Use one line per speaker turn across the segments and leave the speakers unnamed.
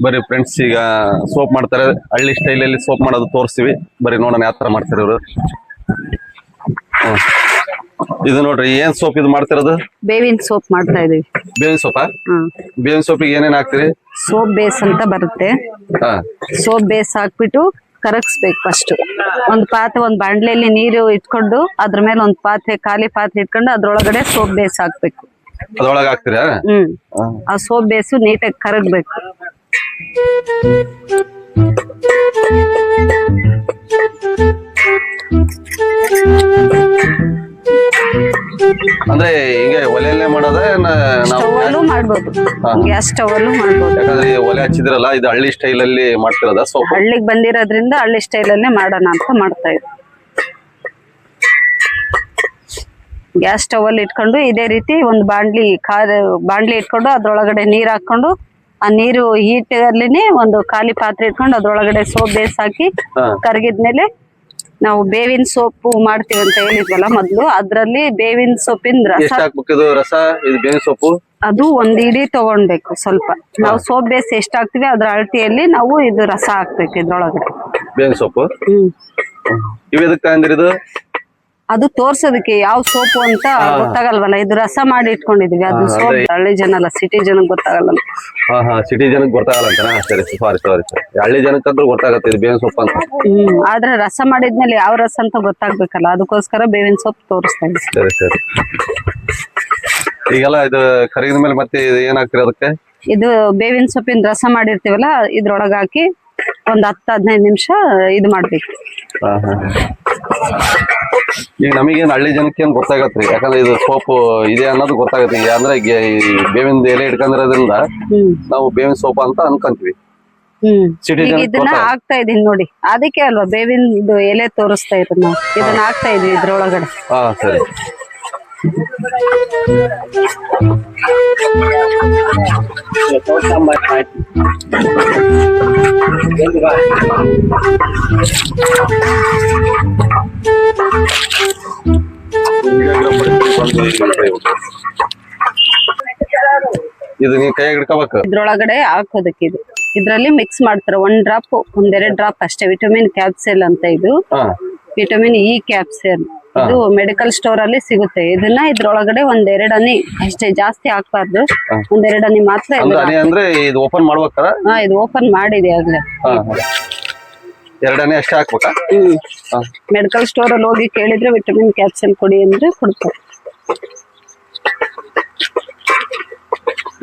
ಬರೀ ಫ್ರೆಂಡ್ಸ್ ಈಗ ಸೋಪ್ ಮಾಡ್ತಾರೆ, ಹಳ್ಳಿ ಸ್ಟೈಲಲ್ಲಿ ಸೋಪ್ ಮಾಡೋದು ತೋರಿಸ್ತೀವಿ. ಬರೀ ನೋಡೋಣ ಯಾವ ತರ ಮಾಡ್ತಾರೆ ಇವರು. ಇದು ನೋಡ್ರಿ, ಏನ್ ಸೋಪ್ ಇದು ಮಾಡ್ತಿರೋದು?
ಬೇವಿನ ಸೋಪ್ ಮಾಡ್ತಾ ಇದೀವಿ.
ಬೇವಿನ ಸೋಪಾ? ಬೇವಿನ ಸೋಪಿಗೆ ಏನೇನ್ ಹಾಕ್ತಿರಿ?
ಸೋಪ್ ಬೇಸ್ ಅಂತ ಬರುತ್ತೆ. ಸೋಪ್ ಬೇಸ್ ಹಾಕ್ಬಿಟ್ಟು ಕರಗಿಸ್ಬೇಕು. ಫಸ್ಟ್ ಒಂದ್ ಬಾಂಡ್ಲೆಯಲ್ಲಿ ನೀರು ಇಟ್ಕೊಂಡು ಅದ್ರ ಮೇಲೆ ಒಂದ್ ಖಾಲಿ ಪಾತ್ರೆ ಇಟ್ಕೊಂಡು ಅದ್ರೊಳಗಡೆ ಸೋಪ್ ಬೇಸ್ ಹಾಕ್ಬೇಕು.
ಅದ್ರೊಳಗೆ ಹಾಕ್ತಿರಾ?
ಆ ಸೋಪ್ ಬೇಸು ನೀಟಾಗಿ ಕರಗಬೇಕು.
ಅಂದ್ರೆ ಹಿಂಗೆ ಒಲೆಯಲ್ಲೇ ಮಾಡೋದ?
ಸ್ಟವಲ್ಲೂ ಮಾಡ್ಬೋದು, ಗ್ಯಾಸ್ ಸ್ಟವಲ್ಲೂ ಮಾಡ್ಬೋದು.
ಯಾಕಂದ್ರೆ ಒಲೆ ಹಚ್ಚಿದ್ರಲ್ಲ, ಇದು ಹಳ್ಳಿ ಸ್ಟೈಲ್ ಅಲ್ಲಿ ಮಾಡ್ತಿರೋದ ಸೋಪ್?
ಹಳ್ಳಿಗೆ ಬಂದಿರೋದ್ರಿಂದ ಹಳ್ಳಿ ಸ್ಟೈಲ್ ಅಲ್ಲೇ ಮಾಡೋಣ ಅಂತ ಮಾಡ್ತಾ ಇದ್ವಿ. ಗ್ಯಾಸ್ ಸ್ಟವ್ ಅಲ್ಲಿ ಇಟ್ಕೊಂಡು ಇದೇ ರೀತಿ ಒಂದು ಬಾಂಡ್ಲಿ ಇಟ್ಕೊಂಡು ಅದ್ರೊಳಗಡೆ ನೀರ್ ಹಾಕೊಂಡು ಆ ನೀರು ಹೀಟ್ ಅಲ್ಲಿನೇ ಒಂದು ಖಾಲಿ ಪಾತ್ರೆ ಇಟ್ಕೊಂಡು ಅದ್ರೊಳಗಡೆ ಸೋಪ್ ಬೇಸ್ ಹಾಕಿ ಕರಗಿದ್ಮೇಲೆ ನಾವು ಬೇವಿನ ಸೊಪ್ಪು ಮಾಡ್ತೀವಿ ಅಂತ ಹೇಳಿದ್ವಲ್ಲ ಮೊದ್ಲು, ಅದ್ರಲ್ಲಿ ಬೇವಿನ ಸೊಪ್ಪಿನ
ರಸ ಬೇವಿನ ಸೊಪ್ಪು
ಅದು ಒಂದ್ ಇಡೀ ತಗೊಂಡ್ಬೇಕು. ಸ್ವಲ್ಪ ನಾವು ಸೋಪ್ ಬೇಸ್ ಎಷ್ಟ್ ಹಾಕ್ತಿವಿ ಅದ್ರ ಅಳತೆಯಲ್ಲಿ ನಾವು ಇದು ರಸ ಹಾಕ್ಬೇಕು ಇದ್ರೊಳಗಡೆ.
ಬೇವಿನ ಸೊಪ್ಪು ಇವು
ಅದು ತೋರ್ಸೋದಕ್ಕೆ ಯಾವ ಸೋಪು ಅಂತ ಗೊತ್ತಾಗಲ್ವಲ್ಲ. ಇದು ರಸ ಮಾಡಿ ಇಟ್ಕೊಂಡಿದೀವಿ. ಅದು ಸೋಪ್ ಹಳ್ಳಿ ಜನ ಅಲ್ಲ, ಸಿಟಿ ಜನಕ್ಕೆ ಗೊತ್ತಾಗಲ್ಲ.
ಸಿಟಿ ಜನಕ್ಕೆ ಗೊತ್ತಾಗಲ್ಲ ಅಂತ? ಸರಿ, ಸಾರಿ. ಹಳ್ಳಿ ಜನಕ್ಕಂದ್ರೂ ಗೊತ್ತಾಗತ್ತೆ ಇದು ಬೇವಿನ ಸೊಪ್ಪು ಅಂತ.
ಆದ್ರೆ ರಸ ಮಾಡಿದ್ಮೇಲೆ ಯಾವ ರಸ ಅಂತ ಗೊತ್ತಾಗ್ಬೇಕಲ್ಲ, ಅದಕ್ಕೋಸ್ಕರ ಬೇವಿನ ಸೊಪ್ಪು ತೋರಿಸ್ತಾ ಇದ್ದೀವಿ.
ಸರಿ. ಈಗೆಲ್ಲ ಇದು ಕರಗಿದ ಮೇಲೆ ಮತ್ತೆ ಏನಾಗ್ತಿರ ಅದಕ್ಕೆ?
ಇದು ಬೇವಿನ ಸೊಪ್ಪಿನ ರಸ ಮಾಡಿರ್ತೀವಲ್ಲ ಇದ್ರೊಳಗ ಹಾಕಿ ಒಂದ್ 10-15 ನಿಮಿಷ ಇದು ಮಾಡ್ಬೇಕು.
ಈಗ ನಮಗೇನು ಹಳ್ಳಿ ಜನಕ್ಕೆ ಏನ್ ಗೊತ್ತಾಗತ್ರಿ? ಯಾಕಂದ್ರೆ ಇದು ಸೋಪ್ ಇದೆ ಅನ್ನೋದು ಗೊತ್ತಾಗತ್ತೆ. ಈಗ ಅಂದ್ರೆ ಬೇವಿನ ಎಲೆ ಇಟ್ಕೊಂಡಿರೋದ್ರಿಂದ ನಾವು ಬೇವಿನ ಸೋಪ್ ಅಂತ ಅನ್ಕೊಂತೀವಿ.
ಇದನ್ನ ಹಾಕ್ತಾ ಇದೀನಿ ನೋಡಿ, ಅದಕ್ಕೆ ಅಲ್ವಾ ಬೇವಿನ ಎಲೆ ತೋರಿಸ್ತಾ ಇರೋದು. ನಾವು ಇದನ್ನ ಹಾಕ್ತಾ ಇದೀವಿ ಇದ್ರೊಳಗಡೆ.
ಸರಿ. ಇದು ನೀವು ಕೈಯಾಗ ಹಿಡ್ಕೋಬೇಕು.
ಇದ್ರೊಳಗಡೆ ಹಾಕೋದಕ್ಕೆ ಇದ್ರಲ್ಲಿ ಮಿಕ್ಸ್ ಮಾಡ್ತಾರೆ. 1-2 ಡ್ರಾಪ್ ಅಷ್ಟೇ. ವಿಟಮಿನ್ ಕ್ಯಾಪ್ಸೂಲ್ ಅಂತ ಇದು, ವಿಟಮಿನ್ ಇ ಕ್ಯಾಪ್ಸೂಲ್. ಇದು ಮೆಡಿಕಲ್ ಸ್ಟೋರ್ ಅಲ್ಲಿ ಸಿಗುತ್ತೆ. ಇದನ್ನ ಇದ್ರೊಳಗಡೆ 1-2 ಹನಿ ಅಷ್ಟೇ, ಜಾಸ್ತಿ ಹಾಕ್ಬಾರ್ದು. 1-2 ಹನಿ ಮಾತ್ರ.
ಅಂದ್ರೆ ಇದು ಓಪನ್ ಮಾಡ್ಬೇಕಾರ?
ಇದು ಓಪನ್ ಮಾಡಿದೆ ಆಗ್ಲೇ.
2 ಹನಿ ಅಷ್ಟೇ ಹಾಕ್ಬೇಕಾ?
ಮೆಡಿಕಲ್ ಸ್ಟೋರ್ ಅಲ್ಲಿ ಹೋಗಿ ಕೇಳಿದ್ರೆ ವಿಟಮಿನ್ ಕ್ಯಾಪ್ಸೂಲ್ ಕೊಡಿ ಅಂದ್ರೆ ಕೊಡ್ತಾರೆ.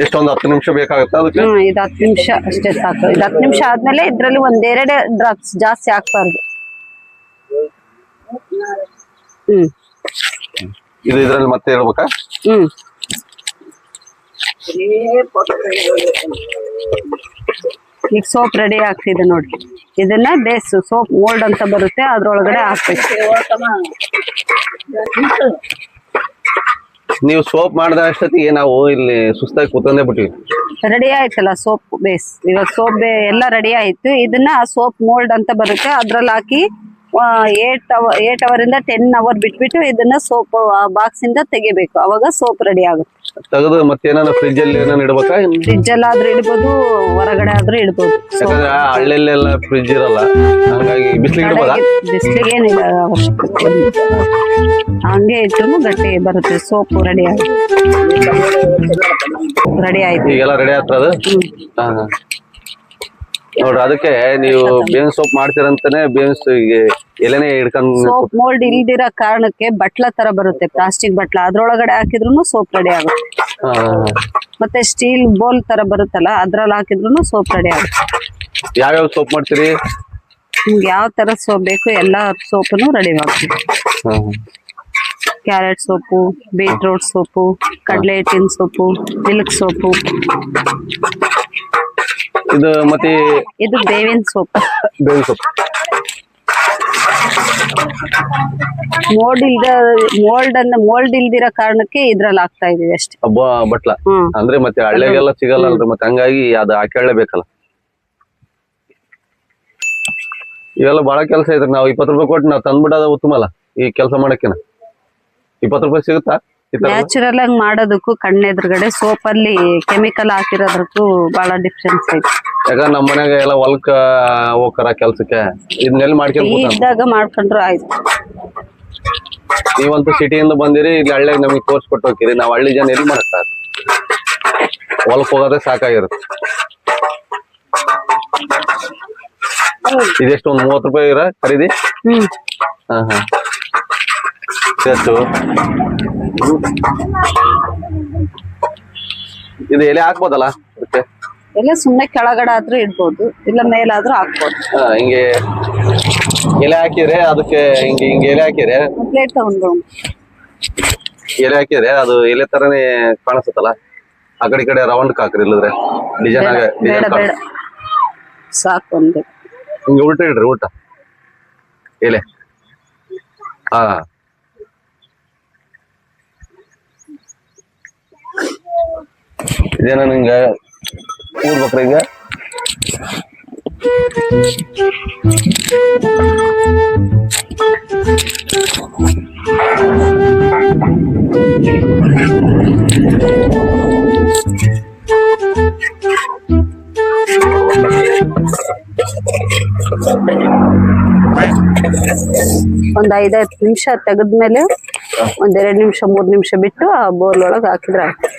ಎಷ್ಟೊಂದು 10 ನಿಮಿಷ ಬೇಕಾಗುತ್ತೆ ಅದಕ್ಕೆ?
ಇದು 10 ನಿಮಿಷ ಅಷ್ಟೇ ಸಾಕು. ಇದು 10 ನಿಮಿಷ ಆದ್ಮೇಲೆ ಇದ್ರಲ್ಲಿ 1-2 ಡ್ರಾಪ್ಸ್, ಜಾಸ್ತಿ ಹಾಕ್ಬಾರ್ದು.
ಇದು ಇದ್ರಲ್ಲಿ ಮತ್ತೆ ಹೇಳ್ಬೇಕಾ?
ಈಗ ಸೋಪ್ ರೆಡಿ ಆಗ್ತಿದೆ ನೋಡಿ. ಇದನ್ನ ಬೇಸ್ ಸೋಪ್ ಮೋಲ್ಡ್ ಅಂತ ಬರುತ್ತೆ, ಅದ್ರೊಳಗಡೆ ಹಾಕ್ಬೇಕು.
ನೀವು ಸೋಪ್ ಮಾಡಿದ ಅಷ್ಟೊತ್ತಿಗೆ ನಾವು ಇಲ್ಲಿ ಸುಸ್ತಾಗಿ ಕೂತಂದೇ ಬಿಟ್ಟಿವಿ.
ರೆಡಿ ಆಯ್ತಲ್ಲ ಸೋಪ್ ಬೇಸ್. ಇವಾಗ ಸೋಪ್ ಎಲ್ಲ ರೆಡಿ ಆಯ್ತು. ಇದನ್ನ ಸೋಪ್ ಮೋಲ್ಡ್ ಅಂತ ಬರುತ್ತೆ, ಅದ್ರಲ್ಲಿ ಹಾಕಿ 8 ಅವರಿಂದ 10 ಅವರ್ ಬಿಟ್ಬಿಟ್ಟು ಇದನ್ನ ಸೋಪ್ ಬಾಕ್ಸ್ ಇಂದ ತೆಗಿಬೇಕು. ಅವಾಗ ಸೋಪ್ ರೆಡಿ ಆಗುತ್ತೆ.
ತೆಗೆದು ಮತ್ತೆ ಏನಾದ್ರು ಫ್ರಿಜ್ ಅಲ್ಲಿ ಏನಾದ್ರು ಇಡ್ಬೇಕಾ?
ಫ್ರಿಜ್ ಅಲ್ಲಿ ಆದ್ರೂ ಇಡ್ಬೋದು, ಹೊರಗಡೆ ಆದ್ರೂ ಇಡ್ಬೋದು.
ಯಾಕಂದ್ರೆ ಹಳ್ಳಿಯಲ್ಲೆಲ್ಲ ಫ್ರಿಜ್ ಇರಲ್ಲ, ಹಾಗಾಗಿ ಬಿಸಿಲಿಗೆ ಇಡ್ಬೋದಾ?
ಬಿಸಿಲಿಗೆ ಏನಿಲ್ಲ, ಹಂಗೆ ಇಟ್ಟು ಗಟ್ಟಿ ಬರುತ್ತೆ. ಸೋಪ್ ರೆಡಿ ಆಯ್ತು.
ಈಗೆಲ್ಲ ರೆಡಿ ಆಗ್ತದ? ನೋಡ್ರಿ, ಅದಕ್ಕೆ ನೀವು ಬೇವಿನ ಸೋಪ್ ಮಾಡ್ತೀರಂತಾನೆ ಬೇವಿನ ಎಲೆನೇ ಹಿಡ್ಕೊಂಡು.
ಸೋಪ್ ಮೋಲ್ಡ್ ಇಲ್ದಿರೋ ಕಾರಣಕ್ಕೆ ಬಟ್ಲ ತರ ಬರುತ್ತೆ, ಪ್ಲಾಸ್ಟಿಕ್ ಬಟ್ಲ. ಅದ್ರೊಳಗಡೆ ಹಾಕಿದ್ರು ಸೋಪ್ ರೆಡಿ ಆಗುತ್ತೆ. ಮತ್ತೆ ಸ್ಟೀಲ್ ಬೋಲ್ ತರ ಬರುತ್ತಲ್ಲ, ಅದ್ರಲ್ಲಿ ಹಾಕಿದ್ರು ಸೋಪ್ ರೆಡಿ ಆಗುತ್ತೆ.
ಯಾವ್ಯಾವ ಸೋಪ್ ಮಾಡ್ತೀರಿ?
ನಿಮ್ಗೆ ಯಾವ ತರ ಸೋಪ್ ಬೇಕು ಎಲ್ಲಾ ಸೋಪನ್ನು ರೆಡಿ ಮಾಡ್ತೀವಿ. ಕ್ಯಾರೆಟ್ ಸೋಪು, ಬೀಟ್ರೂಟ್ ಸೋಪು, ಕಡಲೆ ಹಿಟ್ಟಿನ ಸೋಪು, ಮಿಲ್ಕ್ ಸೋಪು.
ಇದು ಮತ್ತೆ
ಇದು ಬೇವಿನ ಸೋಪ್. ಮೋಲ್ಡ್ ಇಲ್ದಿರೋ ಕಾರಣಕ್ಕೆ ಇದ್ರಲ್ಲಿ ಹಾಕ್ತಾ ಇದೀವಿ ಅಷ್ಟೇ.
ಬಟ್ಲ ಅಂದ್ರೆ ಮತ್ತೆ ಹಳ್ಳಿಗೆಲ್ಲ ಸಿಗಲ್ಲ ಅಲ್ರಿ, ಮತ್ತೆ ಹಂಗಾಗಿ ಅದು ಹಾಕೊಳ್ಳೇಬೇಕಲ್ಲ. ಇವೆಲ್ಲ ಬಹಳ ಕೆಲಸ ಐತ್ರಿ. ನಾವು 20 ರೂಪಾಯಿ ಕೊಟ್ಟು ನಾವು ತಂದ್ಬಿಡೋದ ಉತ್ತಮ ಅಲ್ಲ ಈ ಕೆಲಸ ಮಾಡಕ್ಕಿನ. 20 ರೂಪಾಯಿ ಸಿಗುತ್ತಾ ಈ ತರ
ನ್ಯಾಚುರಲ್ ಆಗಿ ಮಾಡೋದಕ್ಕೂ ಕಣ್ಣೆದುರುಗಡೆ ಸೋಪ್ ಅಲ್ಲಿ ಕೆಮಿಕಲ್ ಹಾಕಿರೋದಕ್ಕೂ ಬಹಳ ಡಿಫ್ರೆನ್ಸ್ ಐತಿ.
ಯಾಕಂದ್ರೆ ನಮ್ಮ ಮನ್ಯಾಗ ಎಲ್ಲ ಹೊಲ್ಕ ಹೋಗ್ತಾರ ಕೆಲ್ಸಕ್ಕೆ, ಇದನ್ನೆಲ್ಲಿ ಮಾಡ್ಕೊಂಡು
ಇದ್ದಾಗ ಮಾಡ್ಕೊಂಡ್ರು ಆಯ್ತು.
ನೀವಂತೂ ಸಿಟಿಯಿಂದ ಬಂದಿರಿ, ಇಲ್ಲಿ ಹಳ್ಳಿಯಾಗ ನಮಗೆ ತೋರ್ಸ್ಕೊಟ್ಟು ಹೋಗ್ತೀರಿ. ನಾವು ಹಳ್ಳಿ ಜನ ಎಲ್ಲಿ ಮಾಡಕ್ಕ ಹೊಲಕ್ ಹೋಗೋದೇ ಸಾಕಾಗಿರುತ್ತೆ. ಇದೆಷ್ಟು ಒಂದು 30 ರೂಪಾಯಿ ಇರ ಖರೀದಿ? ಹಾ ಹಾ. ಎಷ್ಟು ಇದು ಎಲೆ ಹಾಕ್ಬೋದಲ್ಲ ಅದಕ್ಕೆ?
ಎಲ್ಲ ಸುಮ್ನೆ ಕೆಳಗಡೆ ಆದ್ರೂ ಇಡ್ಬೋದು, ಇಲ್ಲ ಮೇಲಾದ್ರೂ ಹಾಕ್ಬೋದು.
ಹಿಂಗೆ ಎಲೆ ಹಾಕಿದ್ರೆ ಅದಕ್ಕೆ ಹಿಂಗೆ ಎಲೆ ಹಾಕಿದ್ರೆ
ಪ್ಲೇಟ್ ತಗೊಂಡು
ಎಲೆ ಹಾಕಿದ್ರೆ ಅದು ಎಲೆ ತರನೇ ಕಾಣಿಸುತ್ತಲ್ಲ. ಆ ಕಡೆ ಈ ಕಡೆ ರೌಂಡ್ ಹಾಕ್ರಿ, ಇಲ್ಲದ್ರೆ ಡಿಸೈನ್
ಬೇಡ ಬೇಡ ಸಾಕು. ಒಂದು
ಹಿಂಗೆ ಉಲ್ಟ ಇಡ್ರಿ, ಊಟ ಎಲೆ. ಹಾ ಇದೇನ ನಿಂಗೆ ಊರ್ಬೇಕ್ರ ಈಗ?
ಒಂದ್ 5-10 ನಿಮಿಷ ತೆಗೆದ್ಮೇಲೆ 1-2 ನಿಮಿಷ 3 ನಿಮಿಷ ಬಿಟ್ಟು ಆ ಬೋಲ್ ಒಳಗೆ ಹಾಕಿದ್ರ ಆಯ್ತು.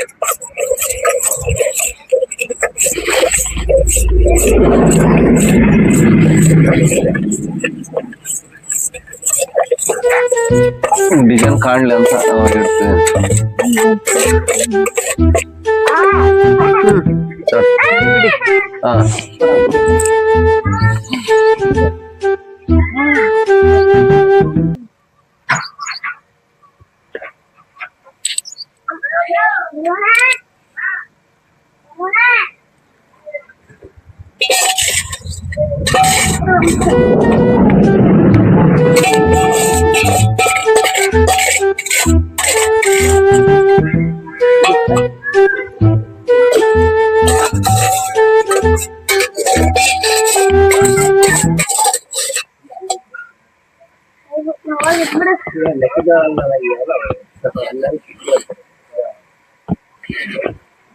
ಡಿಸೈನ್ ಕಾಣ್ಲಿ ಅಂತ ಇಡ್ತೀವಿ. ಹಾ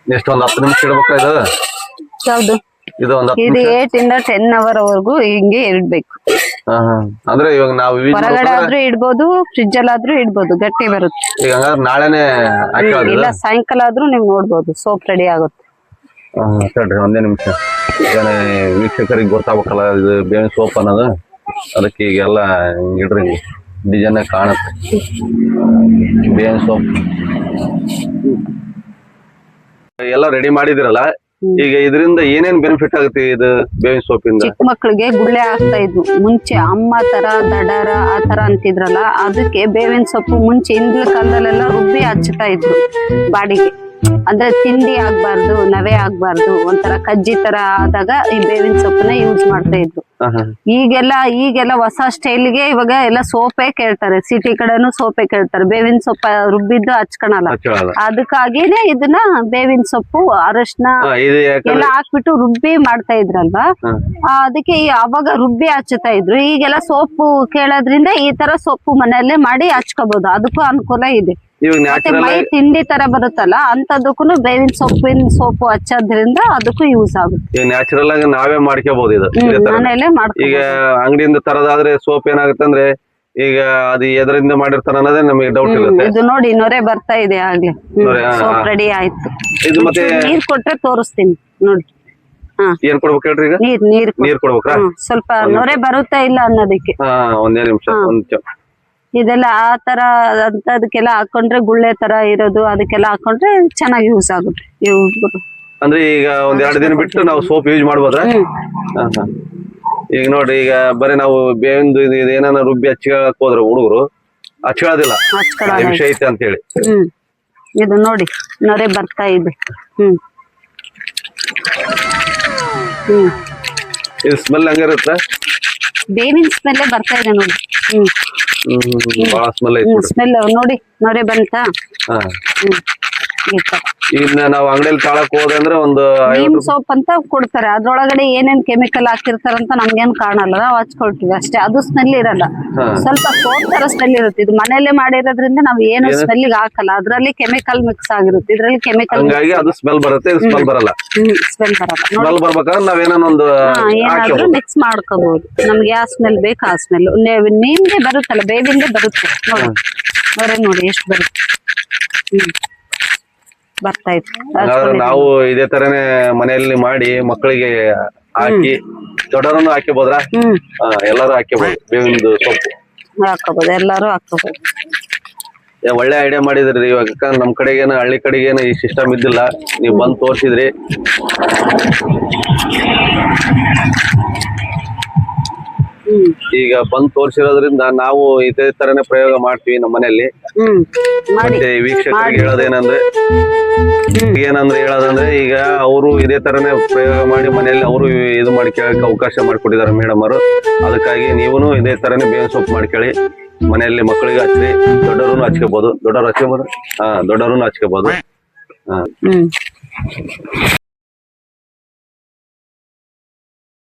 ಎಷ್ಟೊಂದು 10 ನಿಮಿಷ ಇಡ್ಬೇಕಾ ಇದು?
ಯಾವ್ದು
ಇದು? ಒಂದು
ಇದು 8 ಇಂದ 10 ಅವರ್ ವರೆಗೂ ಹಿಂಗೆ ಇಡ್ಬೇಕು.
ಅಂದ್ರೆ ಇವಾಗ ನಾವು
ಹೊರಗಡೆ ಆದ್ರೂ ಇಡ್ಬೋದು, ಫ್ರಿಜ್ ಅಲ್ಲಾದ್ರೂ ಇಡ್ಬೋದು, ಗಟ್ಟಿ ಬರುತ್ತೆ.
ಈಗ ಹಂಗಾದ್ರೆ ನಾಳೆನೆ
ಇಲ್ಲ ಸಾಯಂಕಾಲ ಆದ್ರೂ ನೀವು ನೋಡ್ಬೋದು, ಸೋಪ್ ರೆಡಿ ಆಗುತ್ತೆ.
ಹೇಳ್ರಿ ಒಂದೇ ನಿಮಿಷ. ಈಗ ವೀಕ್ಷಕರಿಗೆ ಗೊತ್ತಾಗಬೇಕಲ್ಲ ಇದು ಬೇವಿನ ಸೋಪ್ ಅನ್ನೋದು, ಅದಕ್ಕೆ ಈಗೆಲ್ಲ ಇಡ್ರಿ, ಡಿಸೈನ್ ಕಾಣುತ್ತೆ. ಬೇವಿನ ಸೋಪ್ ಎಲ್ಲ ರೆಡಿ ಮಾಡಿದಿರಲ್ಲ, ಈಗ ಇದರಿಂದ ಏನೇನ್ ಬೆನಿಫಿಟ್ ಆಗುತ್ತೆ ಇದು ಬೇವಿನ ಸೋಪಿಂದ?
ಚಿಕ್ಕ ಮಕ್ಳಿಗೆ ಗುಳ್ಳೆ ಆಗ್ತಾ ಇದ್ವು, ಮುಂಚೆ ಅಮ್ಮ ತರ ದಡಾರ ಆ ತರ ಅಂತಿದ್ರಲ್ಲ, ಅದಕ್ಕೆ ಬೇವಿನ ಸೊಪ್ಪು ಮುಂಚೆ ಹಿಂದಿನ ಕಾಲದಲ್ಲೆಲ್ಲ ರುಬ್ಬಿ ಹಚ್ಚುತ್ತಾ ಇದ್ರು ಬಾಡಿಗೆ. ಅಂದ್ರೆ ತಿಂಡಿ ಆಗ್ಬಾರ್ದು, ನವೆ ಆಗ್ಬಾರ್ದು, ಒಂಥರ ಕಜ್ಜಿ ತರ ಆದಾಗ ಈ ಬೇವಿನ ಸೊಪ್ಪನ್ನ ಯೂಸ್ ಮಾಡ್ತಾ ಇದ್ರು. ಈಗೆಲ್ಲ ಹೊಸ ಸ್ಟೈಲ್ಗೆ ಇವಾಗ ಎಲ್ಲ ಸೋಪೆ ಕೇಳ್ತಾರೆ, ಸಿಟಿ ಕಡೆನು ಸೋಪೆ ಕೇಳ್ತಾರೆ, ಬೇವಿನ ಸೊಪ್ಪ ರುಬ್ಬಿದ್ದು ಹಚ್ಕೊಳಲ್ಲ. ಅದಕ್ಕಾಗಿನೇ ಇದನ್ನ ಬೇವಿನ ಸೊಪ್ಪು ಅರಶಿನ ಎಲ್ಲ ಹಾಕ್ಬಿಟ್ಟು ರುಬ್ಬಿ ಮಾಡ್ತಾ ಇದ್ರಲ್ವಾ, ಅದಕ್ಕೆ ಅವಾಗ ರುಬ್ಬಿ ಹಚ್ಚುತ್ತಾ ಇದ್ರು. ಈಗೆಲ್ಲ ಸೋಪು ಕೇಳೋದ್ರಿಂದ ಈ ತರ ಸೊಪ್ಪು ಮನೆಯಲ್ಲೇ ಮಾಡಿ ಹಚ್ಕೋಬಹುದು, ಅದಕ್ಕೂ ಅನುಕೂಲ ಇದೆ. ಮತ್ತೆ ಮೈ ತಿಂಡಿ ತರ ಬರುತ್ತಲ್ಲ ಅಂತದಕ್ಕೂ ಬೇವಿನ ಸೊಪ್ಪು ಹಚ್ಚೋದ್ರಿಂದ ಅದಕ್ಕೂ ಯೂಸ್ ಆಗುತ್ತೆ.
ನ್ಯಾಚುರಲ್ ಆಗಿ ನಾವೇ ಮಾಡ್ಕೋಬಹುದು ಇದು
ಮನೆಯಲ್ಲೇ ಮಾಡ್ಕೊ.
ಈಗ ಅಂಗಡಿಯಿಂದ ತರದಾದ್ರೆ ಸೋಪ್ ಏನಾಗುತ್ತೆ ಅಂದ್ರೆ ಈಗ ಅದು ಎದರಿಂದ ಮಾಡಿರ್ತಾರ ಅನ್ನೋದೇ ನಮಗೆ ಡೌಟ್ ಇರುತ್ತೆ.
ಇದು ನೋಡಿ ನೊರೆ ಬರ್ತಾ ಇದೆ ಆಗ್ಲೇ, ಸೋಪ್ ರೆಡಿ ಆಯ್ತು.
ಇದು ಮತ್ತೆ
ನೀರ್ ಕೊಟ್ರೆ ತೋರಿಸ್ತೀನಿ ನೋಡಿ.
ಏನ್ ಕೊಡ್ಬೇಕು ಹೇಳ್ರಿ ಈಗ? ನೀರ್ ಕೊಡ್ಬೇಕಾ?
ಸ್ವಲ್ಪ ನೊರೆ ಬರುತ್ತಾ ಇಲ್ಲ ಅನ್ನೋದಕ್ಕೆ.
ಒಂದೇ ನಿಮಿಷ.
ಇದೆಲ್ಲ ಆ ತರ ಅದಕ್ಕೆಲ್ಲ ಹಾಕೊಂಡ್ರೆ ಗುಳ್ಳೆ ತರ ಇರೋದು, ಅದಕ್ಕೆಲ್ಲ ಹಾಕೊಂಡ್ರೆ ಚೆನ್ನಾಗಿ ಯೂಸ್ ಆಗುತ್ತೆ.
ಅಂದ್ರೆ ಈಗ 1-2 ದಿನ ಬಿಟ್ಟು ನಾವು ಸೋಪ್ ಯೂಸ್ ಮಾಡ್ಬೋದ್ರ? ಈಗ ನೋಡ್ರಿ, ಈಗ ಬರೀ ನಾವು ಬೇವಿಂದು ಏನಾನ ರುಬ್ಬಿ ಹಚ್ಕೊಳಕ್ ಹೋದ್ರೆ ಹುಡುಗರು ಹಚ್ಕೊಳ್ಳೋದಿಲ್ಲ, ವಿಷಯ ಐತೆ ಅಂತ ಹೇಳಿ.
ಇದು ನೋಡಿ ನೊರೆ ಬರ್ತಾ ಇದೆ.
ಇದು ಸ್ಮೆಲ್ ಹಂಗಿರುತ್ತೆ,
ಬೇವಿನ ಸ್ಮೆಲ್ ಬರ್ತಾ ಇದೆ ನೋಡಿ.
ಬಹಳ ಸ್ಮೆಲ್ ಐತೆ.
ಸ್ಮೆಲ್ ನೋಡಿ, ನೊರೆ ಬಂತಾ? ಈ ತರ
ಇನ್ನ ನಾವು ಅಂಗಡಿಯಲ್ಲಿ ತಾಳಕ್ ಹೋದ್ರೆ ಅಂದ್ರೆ ಒಂದು
ನೀಮ್ ಸೋಪ್ ಅಂತ ಕೊಡ್ತಾರೆ, ಅದ್ರೊಳಗಡೆ ಏನೇನ್ ಕೆಮಿಕಲ್ ಹಾಕಿರ್ತಾರಂತ ನಮ್ಗೇನ್ ಕಾಣಲ್ಲ, ನಾವು ಹಚ್ಕೊಳ್ತೀವಿ ಅಷ್ಟೇ. ಅದು ಸ್ಮೆಲ್ ಇರಲ್ಲ, ಸ್ವಲ್ಪ ಸೋಪ್ ತರ ಸ್ಮೆಲ್ ಇರುತ್ತೆ. ಇದು ಮನೆಯಲ್ಲೇ ಮಾಡಿರೋದ್ರಿಂದ ನಾವ್ ಏನು ಸ್ಮೆಲ್ಗೆ ಹಾಕಲ್ಲ, ಅದ್ರಲ್ಲಿ ಕೆಮಿಕಲ್ ಮಿಕ್ಸ್ ಆಗಿರುತ್ತೆ, ಇದ್ರಲ್ಲಿ ಕೆಮಿಕಲ್
ಹಂಗಾಗಿ ಅದು ಸ್ಮೆಲ್ ಬರುತ್ತೆ, ಇದು ಸ್ಮೆಲ್ ಬರಲ್ಲ.
ಸ್ಮೆಲ್ ಬರಲ್ಲ.
ಸ್ಮೆಲ್ ಬರ್ಬೇಕಾದ್ರೆ ನಾವೇನೋ ಒಂದು
ಏನಾದ್ರೂ ಮಿಕ್ಸ್ ಮಾಡ್ಕೋಬಹುದು, ನಮ್ಗೆ ಯಾವ ಸ್ಮೆಲ್ ಬೇಕು ಆ ಸ್ಮೆಲ್. ನಿಮ್ಗೆ ಬರುತ್ತಲ್ಲ, ಬೇವಿಂದೇ ಬರುತ್ತೆ ನೋಡಿ, ನೋಡಿ ಎಷ್ಟು ಬರುತ್ತೆ. ಬರ್ತಾ ಇತ್ತು.
ಹಾಗಾದ್ರೆ ನಾವು ಇದೇ ತರನೇ ಮನೆಯಲ್ಲಿ ಮಾಡಿ ಮಕ್ಕಳಿಗೆ ಹಾಕಿ ದೊಡ್ಡರನ್ನು ಹಾಕಿಬೋದ್ರಾ? ಎಲ್ಲರೂ ಹಾಕಿಬೋದು, ಬೇವಿಂದು ಸೊಪ್ಪು
ಹಾಕೋಬಹುದು, ಎಲ್ಲಾರು ಹಾಕೋಬಹುದು.
ಒಳ್ಳೆ ಐಡಿಯಾ ಮಾಡಿದ್ರಿ. ಇವಾಗ ನಮ್ ಕಡೆಗೇನ ಹಳ್ಳಿ ಕಡೆಗೇನ ಈ ಸಿಸ್ಟಮ್ ಇದ್ದಿಲ್ಲ, ನೀವು ಬಂದು ತೋರಿಸಿದ್ರಿ. ಈಗ ಬಂದು ತೋರಿಸಿರೋದ್ರಿಂದ ನಾವು ಇದೇ ತರನೇ ಪ್ರಯೋಗ ಮಾಡ್ತೀವಿ ನಮ್ಮ ಮನೆಯಲ್ಲಿ. ಮತ್ತೆ ವೀಕ್ಷಕರಿಗೆ ಹೇಳೋದಂದ್ರೆ ಈಗ ಅವರು ಇದೇ ತರನೇ ಪ್ರಯೋಗ ಮಾಡಿ ಮನೆಯಲ್ಲಿ ಅವರು ಇದು ಮಾಡಿ ಕೇಳಕ್ಕೆ ಅವಕಾಶ ಮಾಡಿಕೊಟ್ಟಿದ್ದಾರೆ ಮೇಡಮ್ ಅವರು. ಅದಕ್ಕಾಗಿ ನೀವುನು ಇದೇ ತರನೇ ಬೇವಿನ ಸೊಪ್ಪು ಮಾಡ್ಕೊಳ್ಳಿ, ಮನೆಯಲ್ಲಿ ಮಕ್ಕಳಿಗೆ ಹಚ್ಚ್ರಿ, ದೊಡ್ಡವ್ರು ಹಚ್ಕೋಬಹುದು. ದೊಡ್ಡವ್ರು ಹಚ್ಕೋಬಹುದು. ದೊಡ್ಡವ್ರು ಹಚ್ಕೋಬಹುದು.